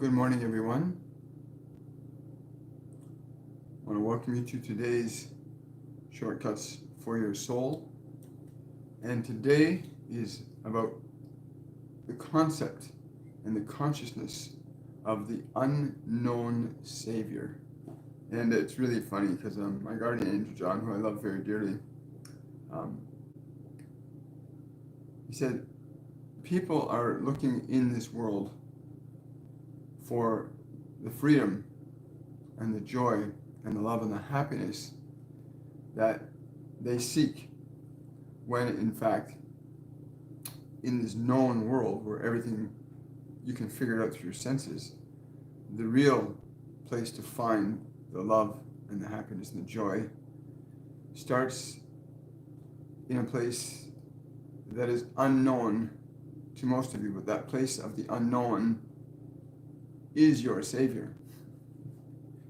Good morning, everyone. I want to welcome you to today's Shortcuts for Your Soul. And today is about the concept and the consciousness of the unknown Savior. And it's really funny because my guardian angel, John, who I love very dearly, he said, people are looking in this world for the freedom and the joy and the love and the happiness that they seek, when in fact, in this known world where everything you can figure it out through your senses, the real place to find the love and the happiness and the joy starts in a place that is unknown to most of you, but that place of the unknown is your Savior.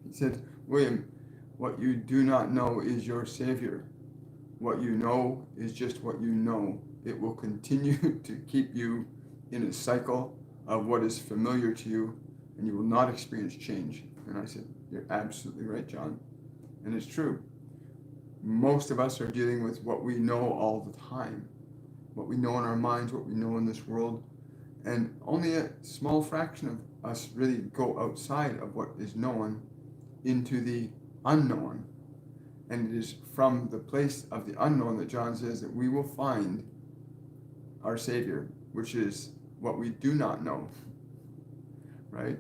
He said, William, what you do not know is your Savior. What you know is just what you know. It will continue to keep you in a cycle of what is familiar to you, and you will not experience change. And I said, you're absolutely right, John. And it's true. Most of us are dealing with what we know all the time, what we know in our minds, what we know in this world, and only a small fraction of us really go outside of what is known into the unknown. And it is from the place of the unknown that John says that we will find our Savior, which is what we do not know, right?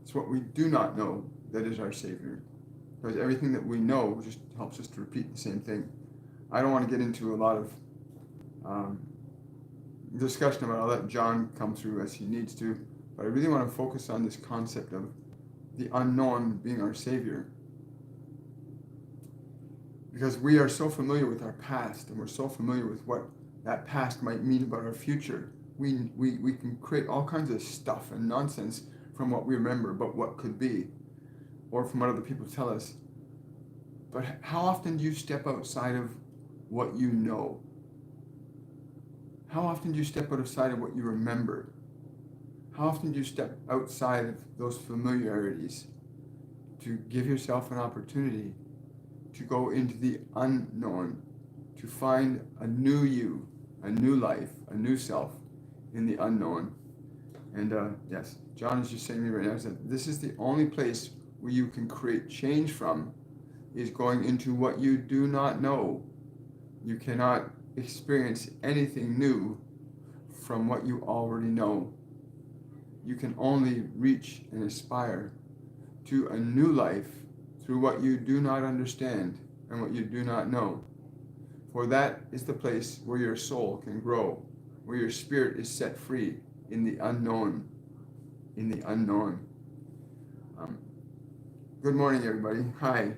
It's what we do not know that is our Savior. Because everything that we know just helps us to repeat the same thing. I don't want to get into a lot of discussion about it. I'll let John come through as he needs to, but I really want to focus on this concept of the unknown being our Savior. Because we are so familiar with our past, and we're so familiar with what that past might mean about our future. We can create all kinds of stuff and nonsense from what we remember about what could be, or from what other people tell us. But how often do you step outside of what you know? How often do you step outside of what you remember? How often do you step outside of those familiarities to give yourself an opportunity to go into the unknown, to find a new you, a new life, a new self in the unknown? And yes, John is just saying to me right now that this is the only place where you can create change from, is going into what you do not know. You cannot experience anything new from what you already know. You can only reach and aspire to a new life through what you do not understand and what you do not know. For that is the place where your soul can grow, where your spirit is set free in the unknown. In the unknown. Good morning, everybody. Hi.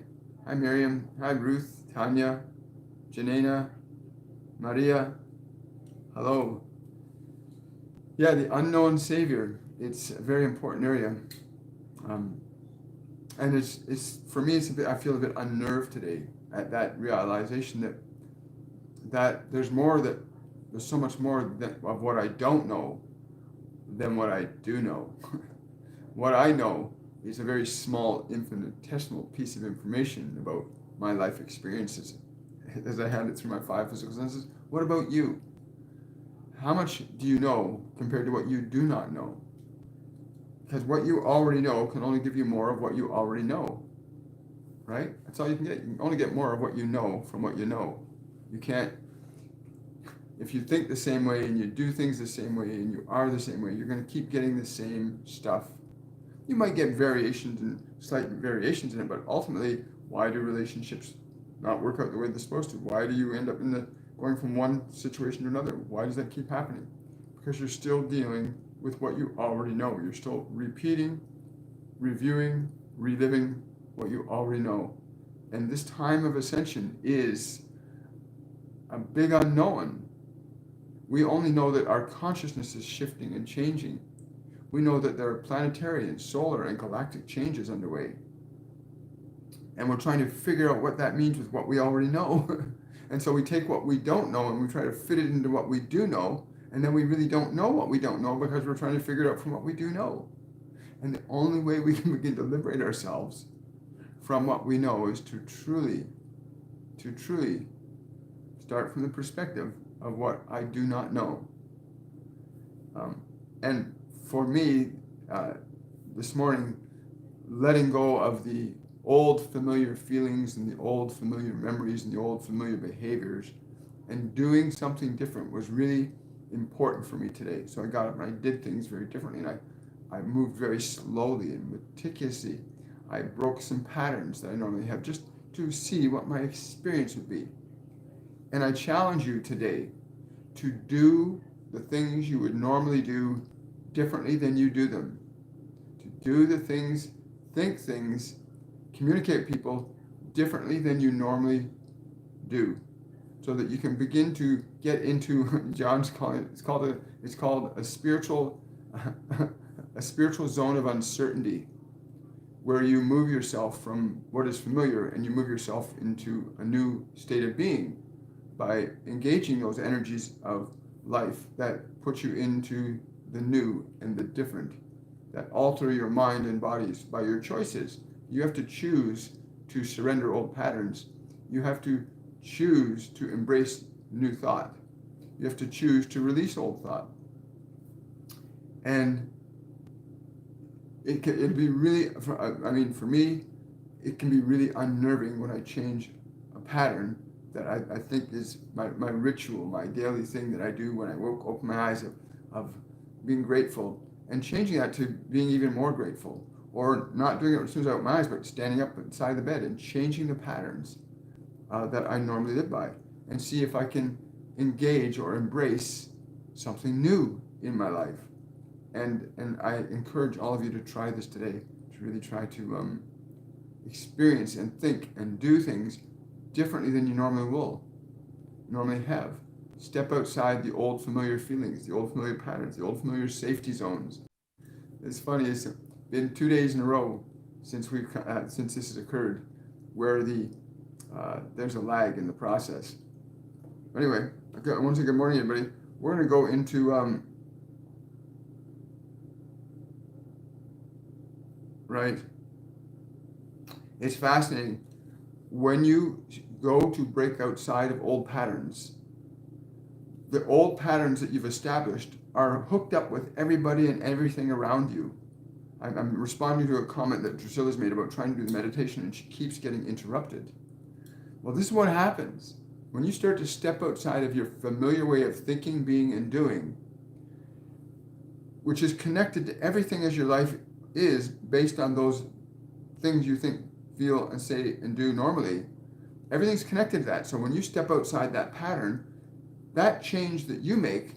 Hi, Miriam. Hi, Ruth, Tanya, Janena, Maria. Hello. Yeah, the unknown Savior. It's a very important area. And it's for me, it's a bit, I feel a bit unnerved today at that realization that there's so much more of what I don't know than what I do know. What I know is a very small, infinitesimal piece of information about my life experiences as I had it through my 5 physical senses. What about you? How much do you know compared to what you do not know? Because what you already know can only give you more of what you already know, right? That's all you can get. You can only get more of what you know from what you know. You can't, if you think the same way and you do things the same way and you are the same way, you're going to keep getting the same stuff. You might get variations and slight variations in it, but ultimately, why do relationships not work out the way they're supposed to? Why do you end up going from one situation to another? Why does that keep happening? Because you're still dealing with what you already know. You're still repeating, reviewing, reliving what you already know. And this time of ascension is a big unknown. We only know that our consciousness is shifting and changing. We know that there are planetary and solar and galactic changes underway. And we're trying to figure out what that means with what we already know. And so we take what we don't know and we try to fit it into what we do know. And then we really don't know what we don't know because we're trying to figure it out from what we do know. And the only way we can begin to liberate ourselves from what we know is to truly start from the perspective of what I do not know. And for me, this morning, letting go of the old familiar feelings and the old familiar memories and the old familiar behaviors and doing something different was really important for me today. So I got up and I did things very differently, and I moved very slowly and meticulously. I broke some patterns that I normally have just to see what my experience would be. And I challenge you today to do the things you would normally do differently than you do them. To do the things, think things, communicate with people differently than you normally do, so that you can begin to get into John's calling it, it's called a spiritual a spiritual zone of uncertainty, where you move yourself from what is familiar and you move yourself into a new state of being by engaging those energies of life that put you into the new and the different, that alter your mind and bodies by your choices. You have to choose to surrender old patterns. You have to choose to embrace new thought. You have to choose to release old thought. And it'd be really, for me, it can be really unnerving when I change a pattern that I think is my ritual, my daily thing that I do when I open my eyes of being grateful, and changing that to being even more grateful, or not doing it as soon as I open my eyes, but standing up inside the bed and changing the patterns that I normally live by, and see if I can engage or embrace something new in my life. And I encourage all of you to try this today, to really try to experience and think and do things differently than you normally have. Step outside the old familiar feelings, the old familiar patterns, the old familiar safety zones. It's funny, it's been 2 days in a row since this has occurred, where there's a lag in the process. Anyway, I want to say good morning, everybody. We're going to go into right. It's fascinating. When you go to break outside of old patterns, the old patterns that you've established are hooked up with everybody and everything around you. I'm responding to a comment that Drusilla's made about trying to do the meditation, and she keeps getting interrupted. Well, this is what happens. When you start to step outside of your familiar way of thinking, being, and doing, which is connected to everything as your life is based on those things you think, feel, and say and do normally, everything's connected to that. So when you step outside that pattern, that change that you make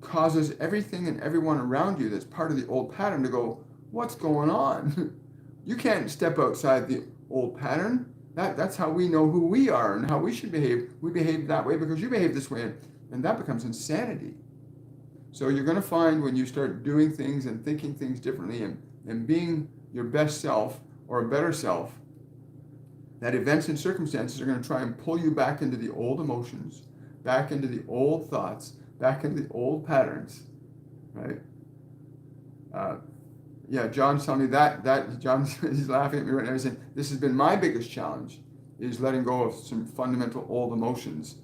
causes everything and everyone around you that's part of the old pattern to go, what's going on? You can't step outside the old pattern. That's how we know who we are and how we should behave. We behave that way because you behave this way, and that becomes insanity. So you're going to find when you start doing things and thinking things differently and being your best self or a better self, that events and circumstances are going to try and pull you back into the old emotions, back into the old thoughts, back into the old patterns, right? John's telling me that John is laughing at me right now. He's saying, this has been my biggest challenge, is letting go of some fundamental old emotions.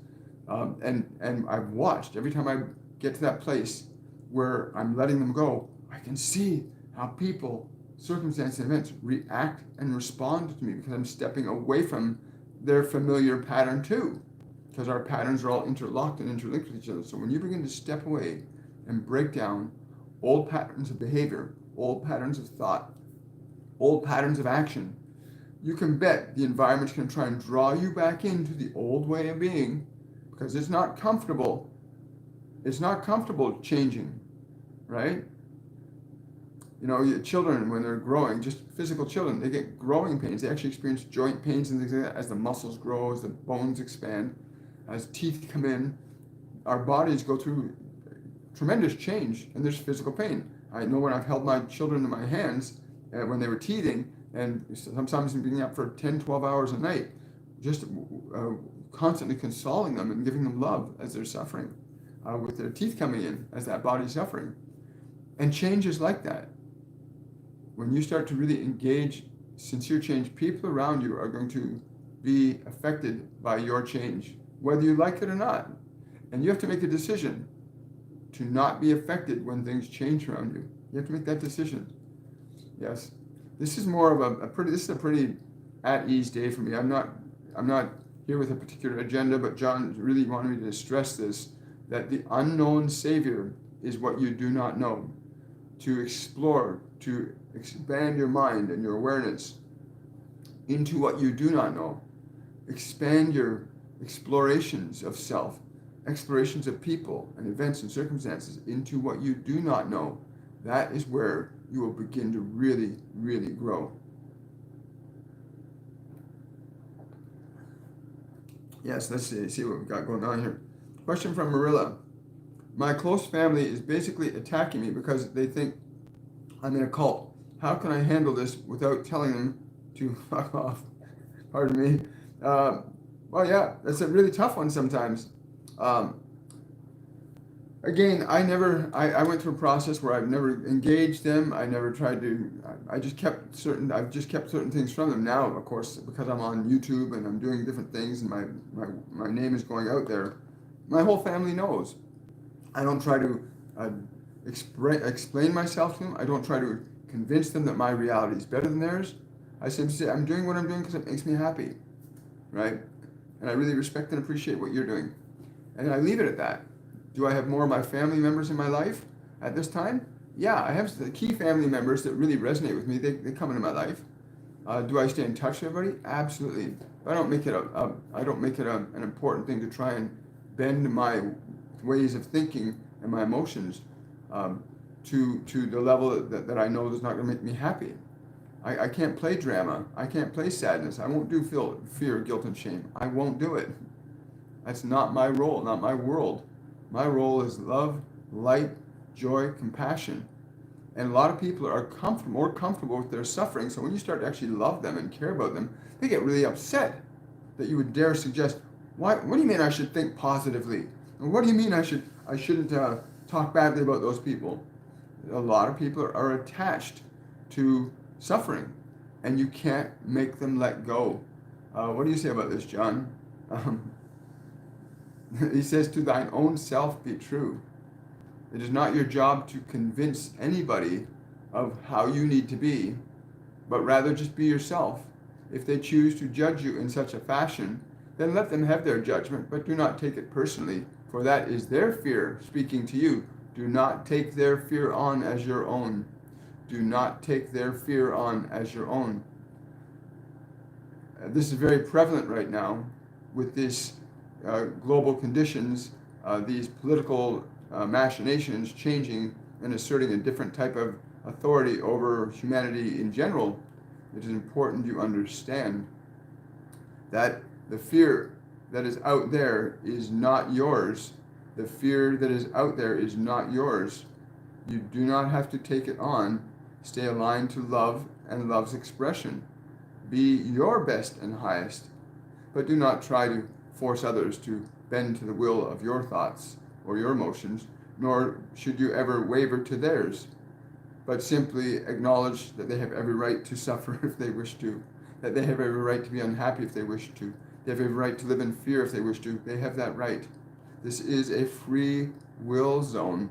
And I've watched, every time I get to that place where I'm letting them go, I can see how people, circumstances, and events react and respond to me, because I'm stepping away from their familiar pattern too, because our patterns are all interlocked and interlinked with each other. So when you begin to step away and break down old patterns of behavior, old patterns of thought, old patterns of action, you can bet the environment's going to try and draw you back into the old way of being, because it's not comfortable. It's not comfortable changing, right? You know, children, when they're growing, just physical children, they get growing pains. They actually experience joint pains and things like that as the muscles grow, as the bones expand, as teeth come in. Our bodies go through tremendous change, and there's physical pain. I know when I've held my children in my hands when they were teething, and sometimes being up for 10, 12 hours a night, just constantly consoling them and giving them love as they're suffering, with their teeth coming in as that body's suffering. And change is like that. when you start to really engage sincere change, people around you are going to be affected by your change, whether you like it or not. And you have to make a decision to not be affected when things change around you. You have to make that decision. Yes. This is more of a pretty, this is a pretty at ease day for me. I'm not here with a particular agenda, but John really wanted me to stress this, that the unknown Savior is what you do not know. To explore, to expand your mind and your awareness into what you do not know. Expand your explorations of self, explorations of people and events and circumstances into what you do not know. That is where you will begin to really, really grow. Yes, let's see what we've got going on here. Question from Marilla. My close family is basically attacking me because they think I'm in a cult. How can I handle this without telling them to fuck off? Pardon me. Well, yeah, that's a really tough one sometimes. Again, I went through a process where I've never engaged them. I never tried to, I've just kept certain things from them. Now, of course, because I'm on YouTube and I'm doing different things and my name is going out there, my whole family knows. I don't try to explain myself to them. I don't try to convince them that my reality is better than theirs. I simply say, I'm doing what I'm doing because it makes me happy, right? And I really respect and appreciate what you're doing. And I leave it at that. Do I have more of my family members in my life at this time? Yeah, I have the key family members that really resonate with me. They come into my life. Do I stay in touch with everybody? Absolutely. But I don't make it an important thing to try and bend my ways of thinking and my emotions to the level that I know is not going to make me happy. I can't play drama. I can't play sadness. I won't do fear, guilt, and shame. I won't do it. That's not my role, not my world. My role is love, light, joy, compassion. And a lot of people are more comfortable with their suffering. So when you start to actually love them and care about them, they get really upset that you would dare suggest, what do you mean I should think positively? And what do you mean I shouldn't talk badly about those people? A lot of people are attached to suffering, and you can't make them let go. What do you say about this, John? He says, to thine own self be true. It is not your job to convince anybody of how you need to be, but rather just be yourself. If they choose to judge you in such a fashion, then let them have their judgment, but do not take it personally, for that is their fear speaking to you. Do not take their fear on as your own. Do not take their fear on as your own. This is very prevalent right now with this global conditions, these political machinations changing and asserting a different type of authority over humanity in general. It is important you understand that the fear that is out there is not yours. The fear that is out there is not yours. You do not have to take it on. Stay aligned to love and love's expression. Be your best and highest, but do not try to force others to bend to the will of your thoughts or your emotions, nor should you ever waver to theirs, but simply acknowledge that they have every right to suffer if they wish to, that they have every right to be unhappy if they wish to, they have every right to live in fear if they wish to. They have that right. This is a free will zone,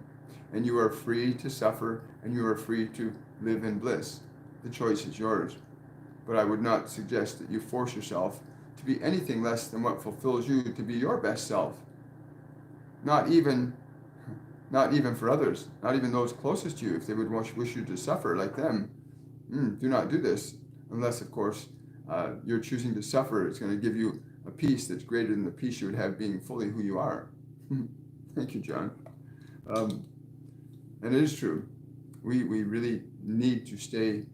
and you are free to suffer, and you are free to live in bliss. The choice is yours. But I would not suggest that you force yourself to be anything less than what fulfills you to be your best self. Not even for others, not even those closest to you, if they would wish you to suffer like them. Do not do this, unless, of course, you're choosing to suffer. It's going to give you a peace that's greater than the peace you would have being fully who you are. Thank you, John. And it is true. We really need to stay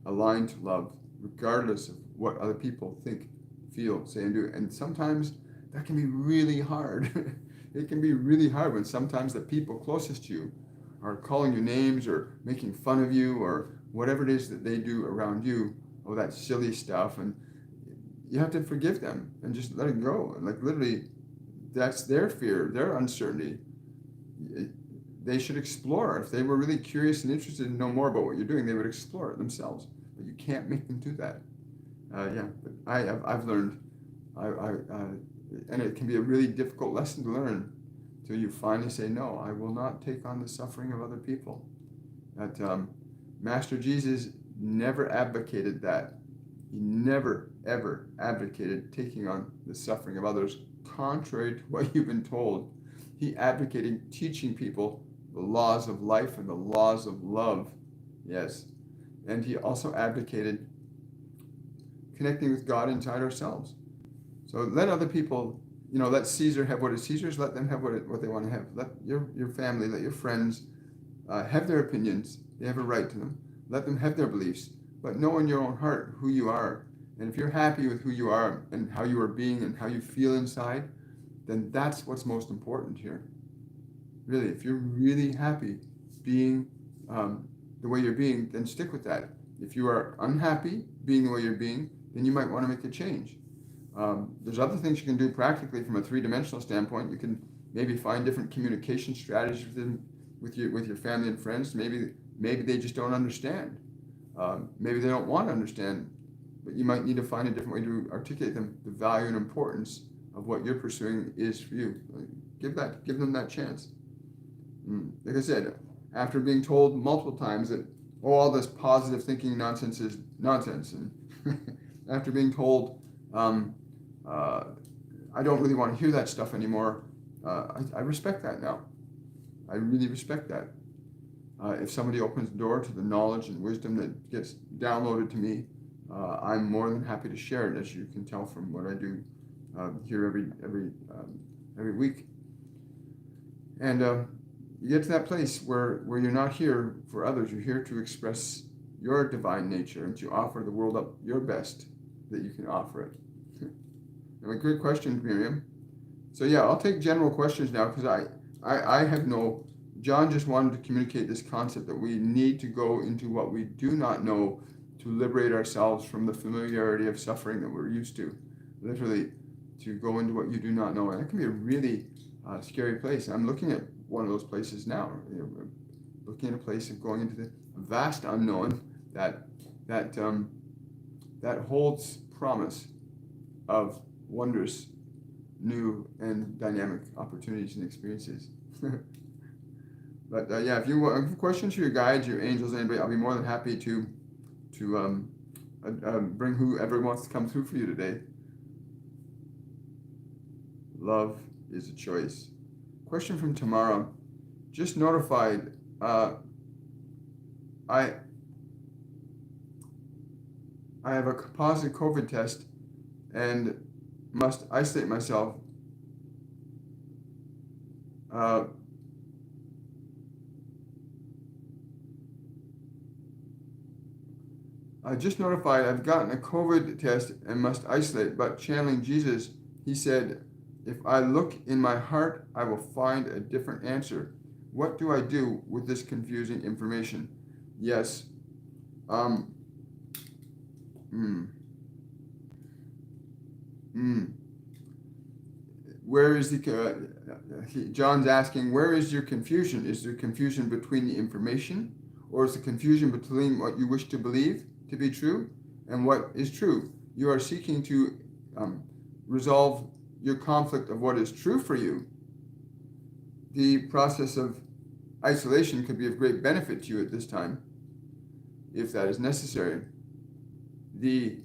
aligned to love, regardless of what other people think, feel, say, and do. And sometimes that can be really hard. It can be really hard when sometimes the people closest to you are calling you names or making fun of you or whatever it is that they do around you. Oh, that silly stuff. And you have to forgive them and just let it go. Like literally, that's their fear, their uncertainty. they should explore. If they were really curious and interested to know more about what you're doing, they would explore it themselves. But you can't make them do that. Yeah, but I've learned, and it can be a really difficult lesson to learn till you finally say, no, I will not take on the suffering of other people. That Master Jesus never advocated that. He never, ever advocated taking on the suffering of others, contrary to what you've been told. He advocated teaching people the laws of life and the laws of love. Yes. And he also advocated connecting with God inside ourselves. So let other people, let Caesar have what is Caesar's, let them have what they want to have. Let your family, let your friends have their opinions. They have a right to them. Let them have their beliefs. But know in your own heart who you are. And if you're happy with who you are and how you are being and how you feel inside, then that's what's most important here. Really, if you're really happy being the way you're being, then stick with that. If you are unhappy being the way you're being, then you might want to make a change. There's other things you can do practically from a three-dimensional standpoint. You can maybe find different communication strategies with your family and friends. Maybe they just don't understand. Maybe they don't want to understand, but you might need to find a different way to articulate them the value and importance of what you're pursuing is for you. Give them that chance. Like I said, after being told multiple times that all this positive thinking nonsense is nonsense, and after being told I don't really want to hear that stuff anymore, I respect that now. I really respect that. If somebody opens the door to the knowledge and wisdom that gets downloaded to me, I'm more than happy to share it, as you can tell from what I do here every week. And you get to that place where you're not here for others. You're here to express your divine nature and to offer the world up your best that you can offer it. And a good question, Miriam. So yeah, I'll take general questions now because I have no. John just wanted to communicate this concept that we need to go into what we do not know to liberate ourselves from the familiarity of suffering that we're used to. Literally, to go into what you do not know. And it can be a really scary place. I'm looking at one of those places now. Looking at a place of going into the vast unknown that holds promise of wondrous, new, and dynamic opportunities and experiences. But yeah, if you have questions for your guides, your angels, anybody, I'll be more than happy to bring whoever wants to come through for you today. Love is a choice. Question from Tamara. Just notified. I have a positive COVID test and must isolate myself. I just notified I've gotten a COVID test and must isolate, but channeling Jesus, he said, if I look in my heart, I will find a different answer. What do I do with this confusing information? Yes. Where is John's asking, where is your confusion? Is there confusion between the information, or is the confusion between what you wish to believe to be true and what is true? You are seeking to resolve your conflict of what is true for you. The process of isolation could be of great benefit to you at this time, if that is necessary. The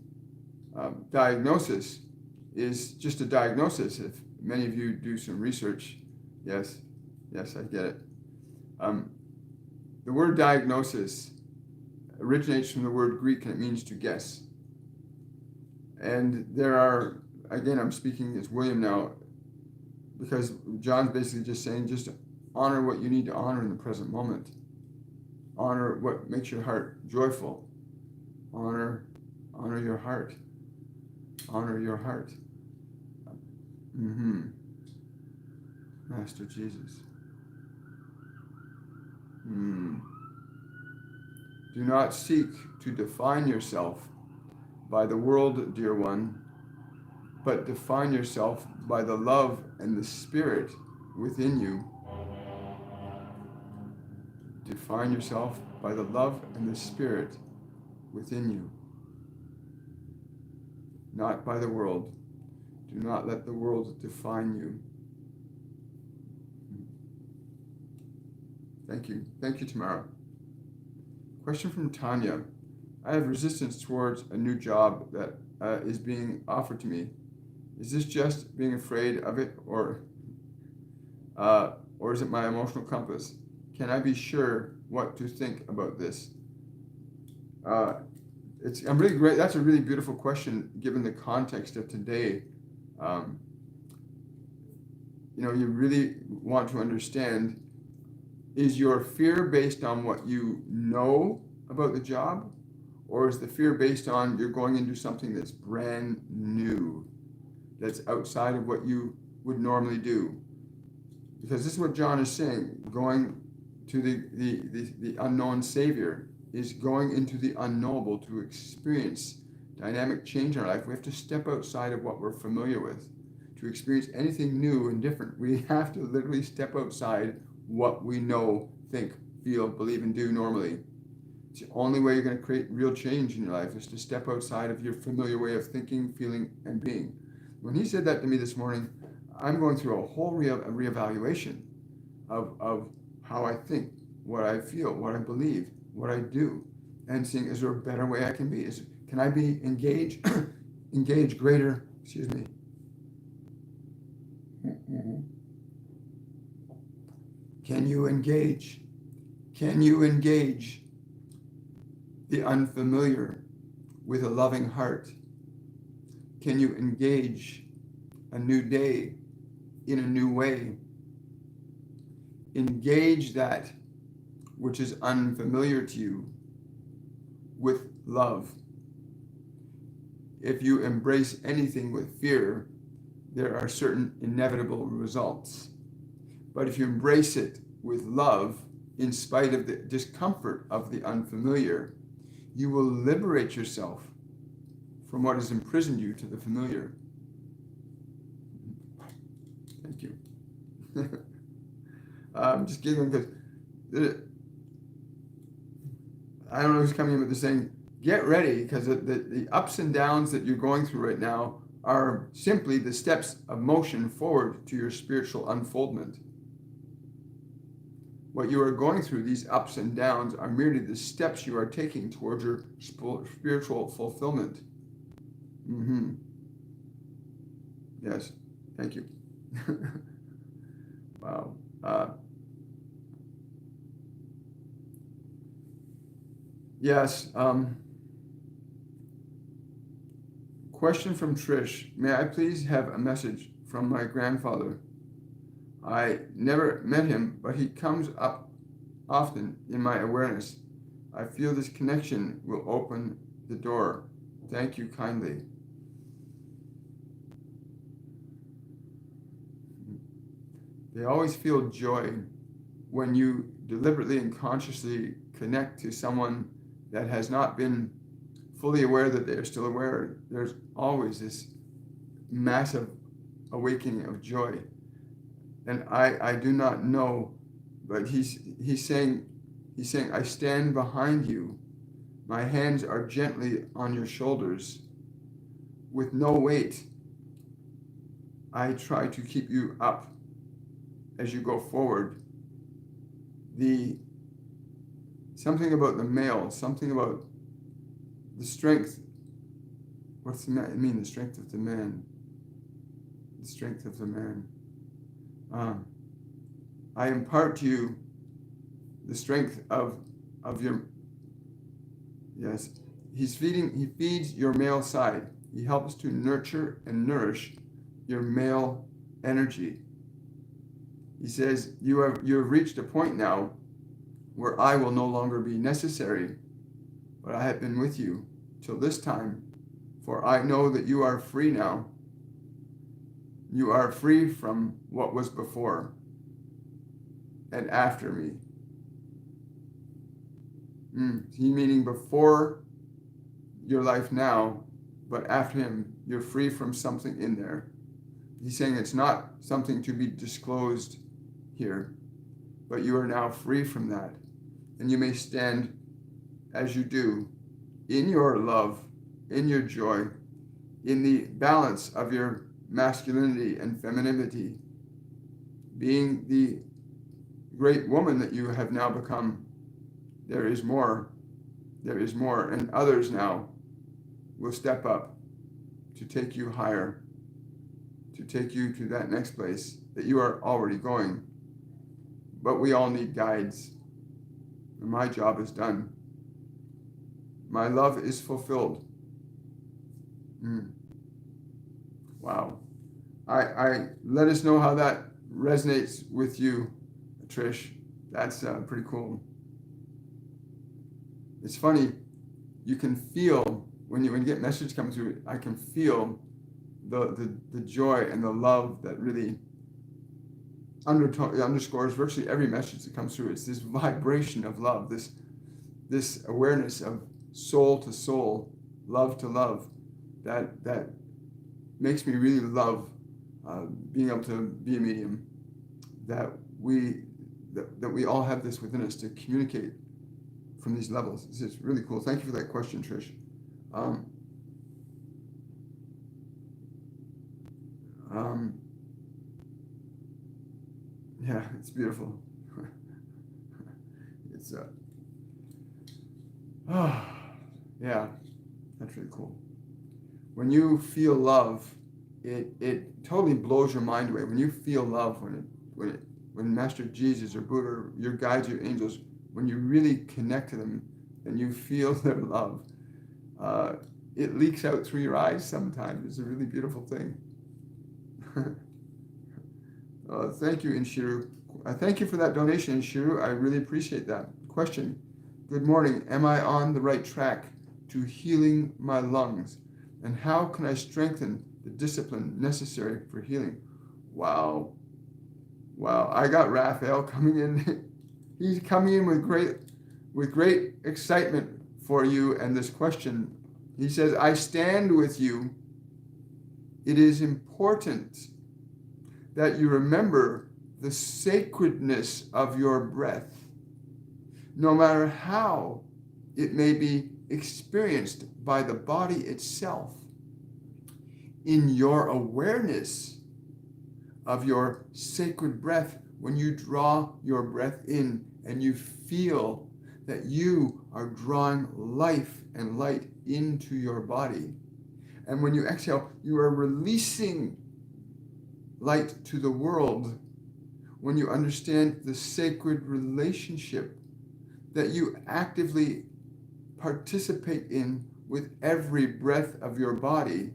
diagnosis is just a diagnosis. If many of you do some research, yes, I get it. The word diagnosis originates from the word Greek, and it means to guess. And there are, again, I'm speaking as William now, because John's basically just saying, just honor what you need to honor in the present moment. Honor what makes your heart joyful. Honor your heart. Honor your heart. Master Jesus. Do not seek to define yourself by the world, dear one, but define yourself by the love and the spirit within you. Define yourself by the love and the Spirit within you, not by the world. Do not let the world define you. Thank you. Thank you, Tamara. Question from Tanya. I have resistance towards a new job that is being offered to me. Is this just being afraid of it, or is it my emotional compass? Can I be sure what to think about this? I'm really great. That's a really beautiful question, given the context of today. You really want to understand: is your fear based on what you know about the job, or is the fear based on you're going into something that's brand new, that's outside of what you would normally do? Because this is what John is saying: going to the unknown Savior is going into the unknowable to experience dynamic change in our life. We have to step outside of what we're familiar with. To experience anything new and different, we have to literally step outside what we know, think, feel, believe, and do normally. It's the only way you're going to create real change in your life, is to step outside of your familiar way of thinking, feeling, and being. When he said that to me this morning, I'm going through a whole reevaluation of how I think, what I feel, what I believe, what I do, and seeing, is there a better way I can be? Can I be engaged greater, excuse me. Can you engage? Can you engage the unfamiliar with a loving heart? Can you engage a new day in a new way? Engage that which is unfamiliar to you with love. If you embrace anything with fear, there are certain inevitable results. But if you embrace it with love, in spite of the discomfort of the unfamiliar, you will liberate yourself from what has imprisoned you to the familiar. Thank you. I'm just giggling because I don't know who's coming in with this saying, get ready, because the ups and downs that you're going through right now are simply the steps of motion forward to your spiritual unfoldment. What you are going through, these ups and downs, are merely the steps you are taking towards your spiritual fulfillment. Yes, thank you. Wow. Yes. Question from Trish. May I please have a message from my grandfather? I never met him, but he comes up often in my awareness. I feel this connection will open the door. Thank you kindly. They always feel joy when you deliberately and consciously connect to someone that has not been fully aware that they are still aware. There's always this massive awakening of joy. And I do not know, but he's saying, I stand behind you. My hands are gently on your shoulders with no weight. I try to keep you up as you go forward. Something about the male, something about the strength. What's the mean? The strength of the man. The strength of the man. I impart to you the strength of your. Yes, he feeds your male side. He helps to nurture and nourish your male energy. He says, you have reached a point now where I will no longer be necessary, but I have been with you till this time, for I know that you are free now. You are free from what was before and after me. He meaning before your life now, but after him, you're free from something in there. He's saying it's not something to be disclosed here, but you are now free from that. And you may stand as you do in your love, in your joy, in the balance of your masculinity and femininity, being the great woman that you have now become. There is more. There is more. And others now will step up to take you higher, to take you to that next place that you are already going. But we all need guides. And my job is done. My love is fulfilled. Wow. I let us know how that resonates with you, Trish. That's pretty cool. It's funny, you can feel when you get messages come through, I can feel the joy and the love that really underscores virtually every message that comes through. It's this vibration of love, this awareness of soul to soul, love to love, that makes me really love being able to be a medium. That we all have this within us to communicate from these levels. It's really cool. Thank you for that question, Trish. Yeah, it's beautiful. It's yeah, that's really cool. When you feel love, it totally blows your mind away. When you feel love, when Master Jesus or Buddha, your guides, your angels, when you really connect to them and you feel their love, it leaks out through your eyes sometimes. It's a really beautiful thing. Thank you, Inshiru. Thank you for that donation, Inshiru. I really appreciate that. Question. Good morning. Am I on the right track to healing my lungs? And how can I strengthen the discipline necessary for healing? Wow. I got Raphael coming in. He's coming in with great excitement for you and this question. He says, I stand with you. It is important that you remember the sacredness of your breath, no matter how it may be experienced by the body itself. In your awareness of your sacred breath, when you draw your breath in and you feel that you are drawing life and light into your body, and when you exhale, you are releasing light to the world. When you understand the sacred relationship that you actively participate in with every breath of your body,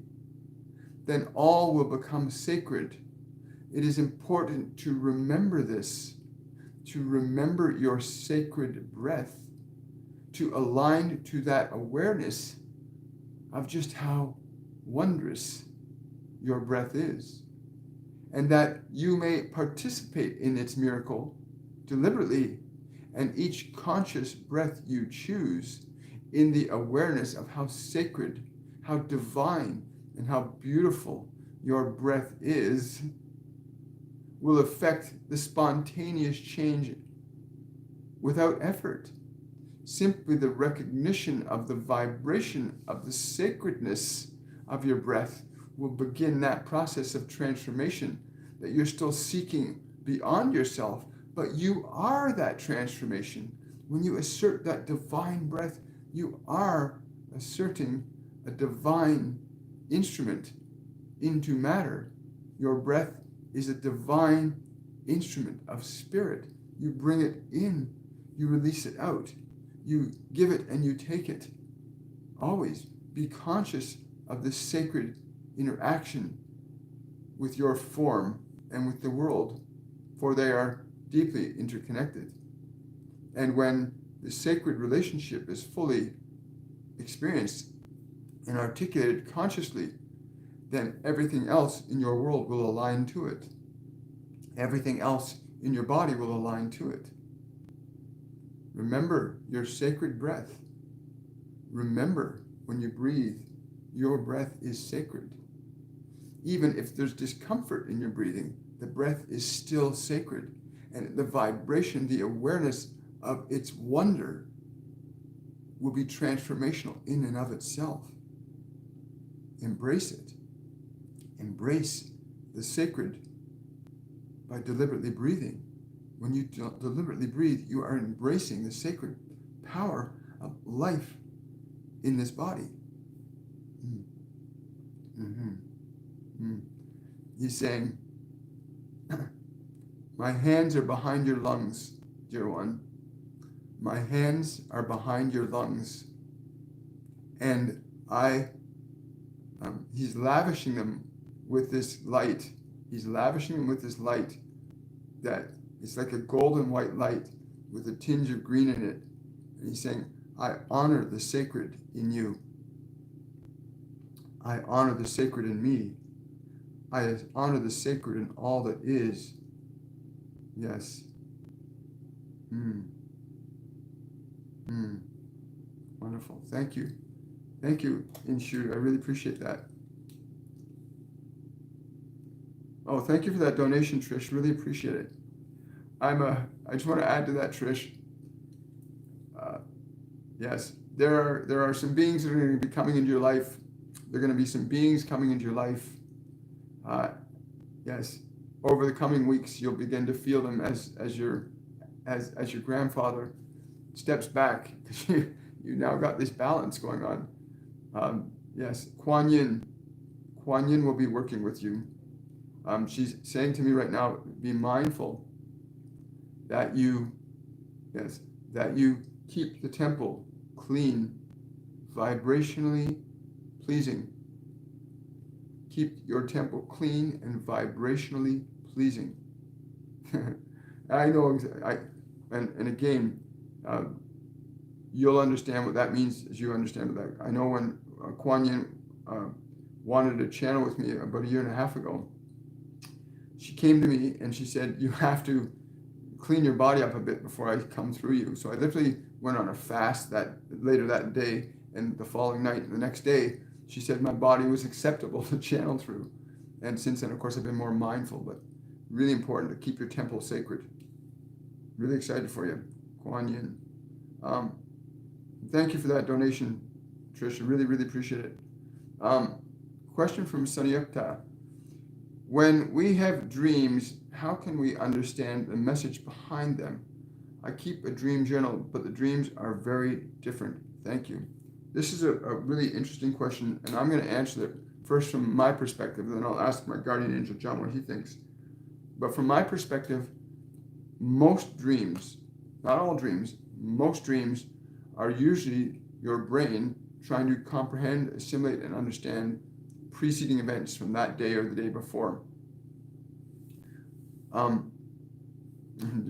then all will become sacred. It is important to remember this, to remember your sacred breath, to align to that awareness of just how wondrous your breath is, and that you may participate in its miracle deliberately, and each conscious breath you choose in the awareness of how sacred, how divine, and how beautiful your breath is, will affect the spontaneous change without effort. Simply the recognition of the vibration of the sacredness of your breath will begin that process of transformation that you're still seeking beyond yourself, but you are that transformation. When you assert that divine breath, you are asserting a divine instrument into matter. Your breath is a divine instrument of spirit. You bring it in, you release it out. You give it and you take it. Always be conscious of this sacred interaction with your form and with the world, for they are deeply interconnected. And when the sacred relationship is fully experienced and articulated consciously, then everything else in your world will align to it. Everything else in your body will align to it. Remember your sacred breath. Remember, when you breathe, your breath is sacred. Even if there's discomfort in your breathing, the breath is still sacred. And the vibration, the awareness of its wonder will be transformational in and of itself. Embrace it. Embrace the sacred by deliberately breathing. When you deliberately breathe, you are embracing the sacred power of life in this body. Mm-hmm. Mm. He's saying, my hands are behind your lungs, dear one. My hands are behind your lungs. And he's lavishing them with this light. He's lavishing them with this light that it's like a golden white light with a tinge of green in it. And he's saying, I honor the sacred in you. I honor the sacred in me. I honor the sacred in all that is. Yes. Wonderful. Thank you. Thank you, Inshu. I really appreciate that. Oh, thank you for that donation, Trish. Really appreciate it. I just want to add to that, Trish. Yes, there are some beings that are going to be coming into your life. There are going to be some beings coming into your life. Yes, over the coming weeks, you'll begin to feel them as your grandfather steps back, because you now got this balance going on. Yes, Kuan Yin will be working with you. She's saying to me right now, be mindful that you keep the temple clean, vibrationally pleasing. Keep your temple clean and vibrationally pleasing. I know, and again, you'll understand what that means as you understand that. I know when Kuan Yin wanted to channel with me about 1.5 years ago, she came to me and she said, you have to clean your body up a bit before I come through you. So I literally went on a fast later that day, and the following night, the next day, she said my body was acceptable to channel through. And since then, of course, I've been more mindful, but really important to keep your temple sacred. Really excited for you, Kuan Yin. Thank you for that donation, Trish. I really, really appreciate it. Question from Sanyukta. When we have dreams, how can we understand the message behind them? I keep a dream journal, but the dreams are very different. Thank you. This is a really interesting question, and I'm going to answer it first from my perspective, and then I'll ask my guardian angel, John, what he thinks. But from my perspective, most dreams, not all dreams, most dreams are usually your brain trying to comprehend, assimilate, and understand preceding events from that day or the day before.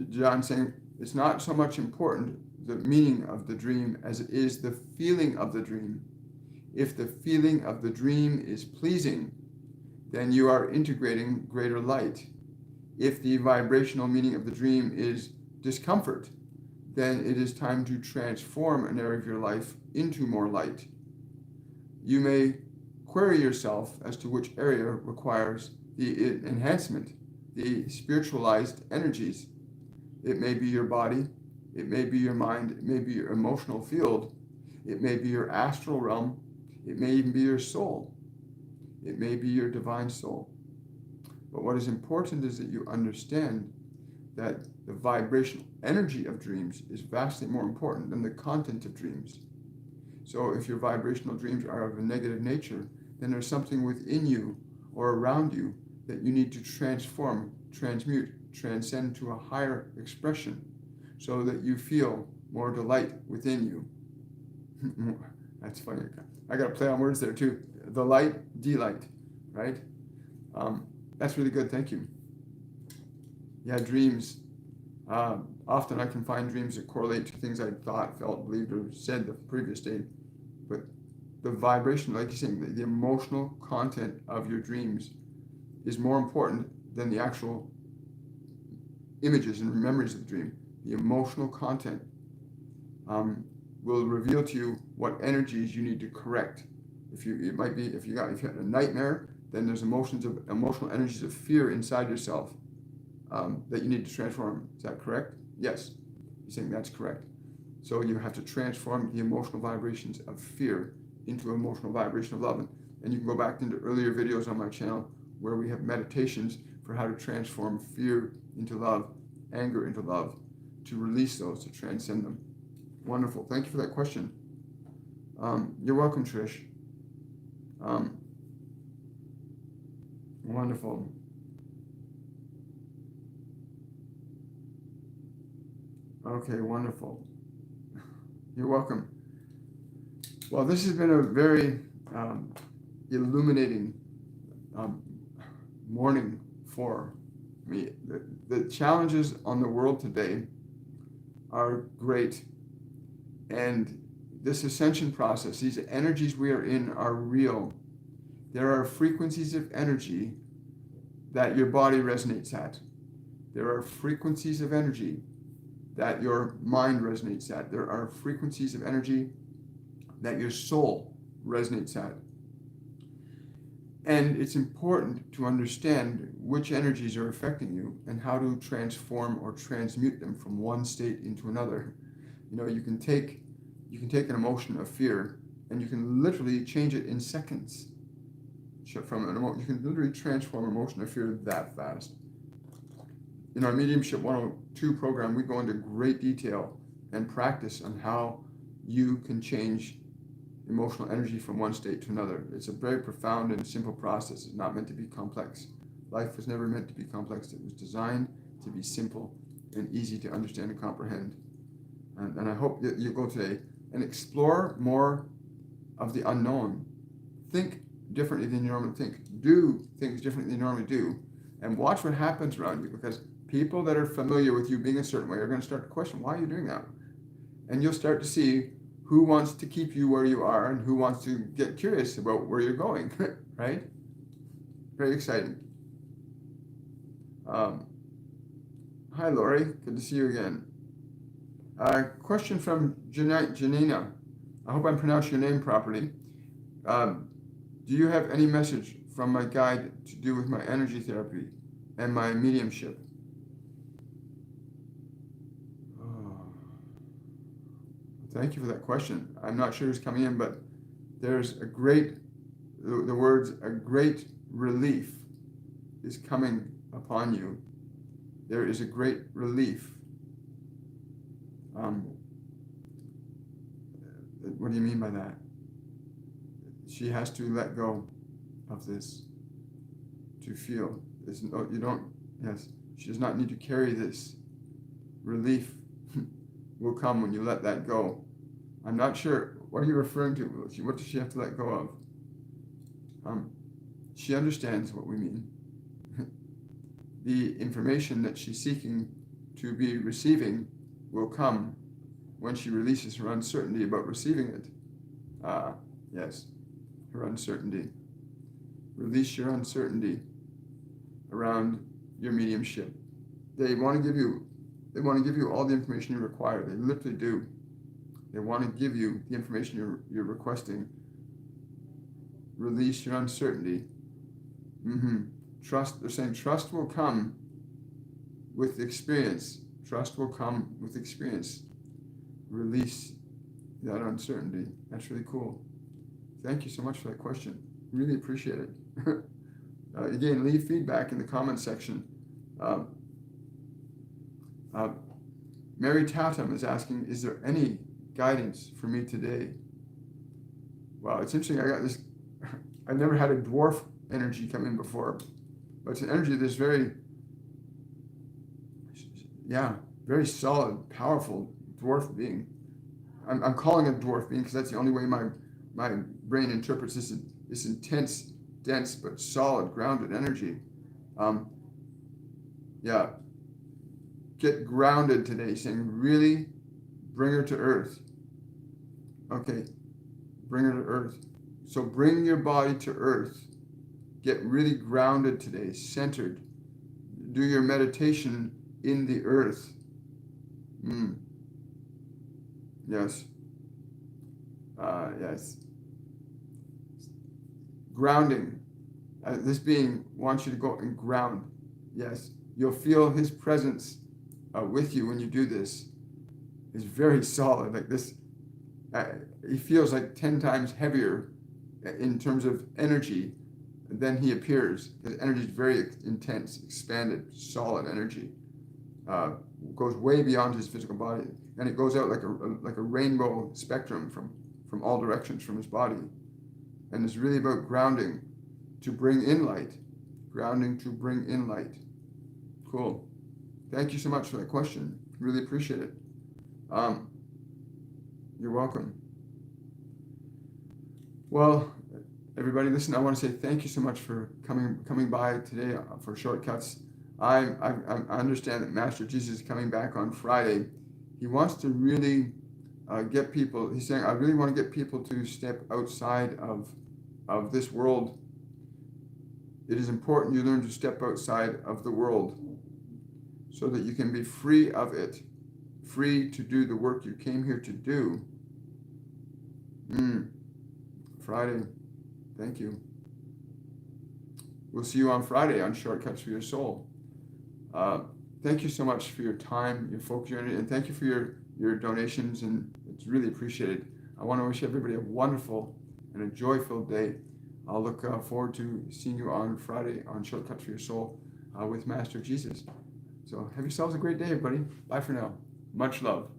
John saying it's not so much important the meaning of the dream as it is the feeling of the dream. If the feeling of the dream is pleasing, then you are integrating greater light. If the vibrational meaning of the dream is discomfort, then it is time to transform an area of your life into more light. You may query yourself as to which area requires the enhancement, the spiritualized energies. It may be your body, it may be your mind, it may be your emotional field, it may be your astral realm, it may even be your soul, it may be your divine soul. But what is important is that you understand that the vibrational energy of dreams is vastly more important than the content of dreams. So if your vibrational dreams are of a negative nature, then there's something within you or around you that you need to transform, transmute, transcend to a higher expression so that you feel more delight within you. That's funny. I got to play on words there too. The light, delight, right? That's really good. Thank you. Yeah, dreams. Often I can find dreams that correlate to things I thought, felt, believed, or said the previous day. But the vibration, like you're saying, the emotional content of your dreams is more important than the actual images and memories of the dream. The emotional content will reveal to you what energies you need to correct. If you had a nightmare, then there's emotional energies of fear inside yourself that you need to transform. Is that correct? Yes. You're saying that's correct. So you have to transform the emotional vibrations of fear into emotional vibration of love. And you can go back into earlier videos on my channel where we have meditations for how to transform fear into love, anger into love, to release those, to transcend them. Wonderful. Thank you for that question. You're welcome, Trish. Wonderful. Okay, wonderful. You're welcome. Well, this has been a very illuminating morning for me. The challenges on the world today are great. And this ascension process, these energies we are in are real. There are frequencies of energy that your body resonates at. There are frequencies of energy that your mind resonates at. There are frequencies of energy that your soul resonates at. And it's important to understand which energies are affecting you and how to transform or transmute them from one state into another. You know, you can take an emotion of fear and you can literally change it in seconds. You can literally transform emotion of fear that fast. In our Mediumship 102 program, we go into great detail and practice on how you can change emotional energy from one state to another. It's a very profound and simple process. It's not meant to be complex. Life was never meant to be complex. It was designed to be simple and easy to understand and comprehend. And I hope that you go today and explore more of the unknown. Think differently than you normally think. Do things differently than you normally do. And watch what happens around you, because people that are familiar with you being a certain way are going to start to question, why are you doing that? And you'll start to see who wants to keep you where you are and who wants to get curious about where you're going, right? Very exciting. Hi, Lori. Good to see you again. Question from Janina. I hope I'm pronouncing your name properly. Do you have any message from my guide to do with my energy therapy and my mediumship? Thank you for that question. I'm not sure who's coming in, but there's the words, a great relief is coming upon you. There is a great relief. What do you mean by that? She has to let go of this to feel. She does not need to carry this. Relief will come when you let that go. I'm not sure, what are you referring to? What does she have to let go of? She understands what we mean. The information that she's seeking to be receiving will come when she releases her uncertainty about receiving it. Yes, her uncertainty. Release your uncertainty around your mediumship. They want to give you all the information you require. They literally do. They want to give you the information you're requesting. Release your uncertainty. Trust. They're saying trust will come with experience. Trust will come with experience. Release that uncertainty. That's really cool. Thank you so much for that question. Really appreciate it. Again, leave feedback in the comment section. Mary Tatum is asking, is there any guidance for me today? Well, it's interesting. I got this. I've never had a dwarf energy come in before, but it's an energy that's very solid, powerful dwarf being. I'm calling it dwarf being because that's the only way my brain interprets this intense, dense, but solid, grounded energy. Get grounded today, saying really bring her to earth. Okay, bring her to earth. So bring your body to earth. Get really grounded today, centered. Do your meditation in the earth. Yes. Yes. Grounding. This being wants you to go and ground. Yes. You'll feel his presence with you when you do this. is very solid. Like this, he feels like 10 times heavier in terms of energy than he appears. His energy is very intense, expanded, solid energy. Uh, Goes way beyond his physical body, and it goes out like a rainbow spectrum from all directions from his body, and it's really about grounding to bring in light, grounding to bring in light. Cool. Thank you so much for that question. Really appreciate it. Um, you're welcome. Well, everybody, listen. I want to say thank you so much for coming by today for Shortcuts. I understand that Master Jesus is coming back on Friday. He wants to really get people. He's saying, I really want to get people to step outside of this world. It is important you learn to step outside of the world so that you can be free of it, free to do the work you came here to do. Friday. Thank you. We'll see you on Friday on Shortcuts for Your Soul. Thank you so much for your time, your focus, and thank you for your donations, and it's really appreciated. I want to wish everybody a wonderful and a joy-filled day. I'll look forward to seeing you on Friday on Shortcuts for Your Soul with Master Jesus. So have yourselves a great day, everybody. Bye for now. Much love.